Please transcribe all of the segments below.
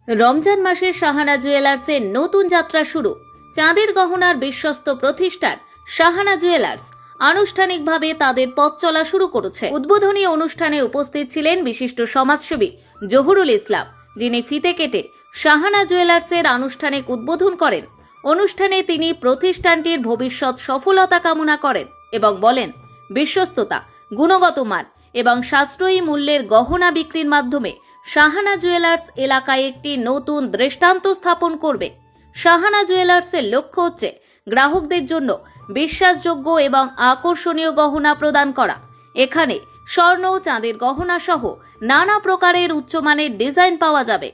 রমজান মাসে সাহানা জুয়েলার্সের নতুন যাত্রা শুরু। চাঁদের গহনার বিশ্বস্ত প্রতিষ্ঠান সাহানা জুয়েলার্স আনুষ্ঠানিকভাবে তাদের পথ চলা শুরু করেছে। উদ্বোধনী অনুষ্ঠানে উপস্থিত ছিলেন বিশিষ্ট সমাজসেবী জহুরুল ইসলাম, যিনি ফিতে কেটে সাহানা জুয়েলার্সের আনুষ্ঠানিক উদ্বোধন করেন। অনুষ্ঠানে তিনি প্রতিষ্ঠানটির ভবিষ্যৎ সফলতা কামনা করেন এবং বলেন, বিশ্বস্ততা, গুণগত মান এবং সাশ্রয়ী মূল্যের গহনা বিক্রির মাধ্যমে সাহানা জুয়েলার্স এলাকায় একটি নতুন দৃষ্টান্ত স্থাপন করবে। সাহানা জুয়েলার্সের লক্ষ্য হচ্ছে গ্রাহকদের জন্য বিশ্বাসযোগ্য এবং আকর্ষণীয় গহনা প্রদান করা। এখানে স্বর্ণ, চাঁদের গহনা সহ নানা প্রকারের উচ্চমানের ডিজাইন পাওয়া যাবে।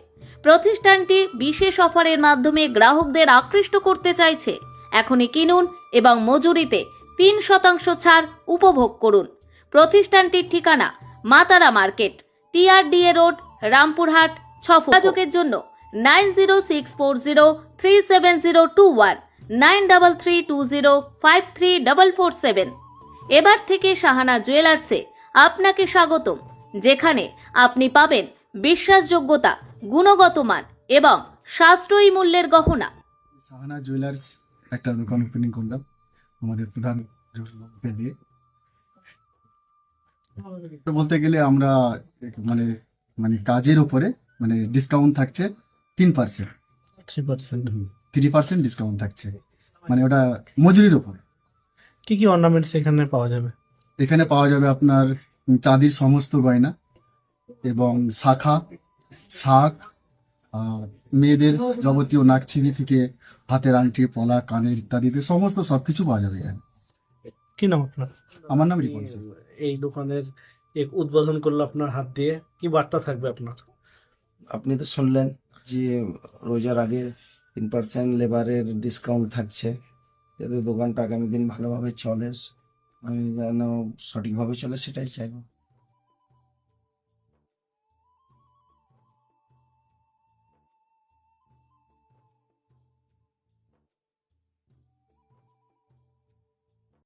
প্রতিষ্ঠানটি বিশেষ অফারের মাধ্যমে গ্রাহকদের আকৃষ্ট করতে চাইছে। এখনই কিনুন এবং মজুরিতে 3% ছাড় উপভোগ করুন। প্রতিষ্ঠানটির ঠিকানা মাতারা মার্কেট, টিআরডিএ রোড, রামপুরহাট। যোগাযোগের জন্য 9064037021, 9332053447। এবার থেকে সাহানা জুয়েলার্সে আপনাকে স্বাগতম, যেখানে আপনি পাবেন বিশ্বাসযোগ্যতা, গুণগত মান এবং সাশ্রয়ী মূল্যের গহনা। সাহানা জুয়েলার্স একটা দোকান ওপেনিং করলাম আমাদের প্রধান দিয়ে। বলতে গেলে আমরা মানে মানে কাজের উপরে মানে ডিসকাউন্ট থাকছে 3%, 3% ডিসকাউন্ট থাকছে, মানে ওটা মজুরির উপরে। কি কি অর্নামেন্টস এখানে পাওয়া যাবে? এখানে পাওয়া যাবে আপনার চাঁদির সমস্ত গয়না এবং শাখা, শাক, মেয়েদের যাবতীয় নাকছিবি থেকে হাতের আংটি, পলা, কানের ইত্যাদিতে সমস্ত সবকিছু পাওয়া যাবে এখানে। কি নাম আপনার? আমার নাম রিপন সিং। এই দোকানের এক উদ্বোধন করলো আপনার হাত দিয়ে, কি বার্তা থাকবে আপনার? আপনি তো শুনলেন যে রোজার আগে 3% লেবারের ডিসকাউন্ট থাকছে, যাতে দোকানটা আগামী দিন ভালোভাবে চলে, আমি যেন সঠিকভাবে চলে সেটাই চাইবো।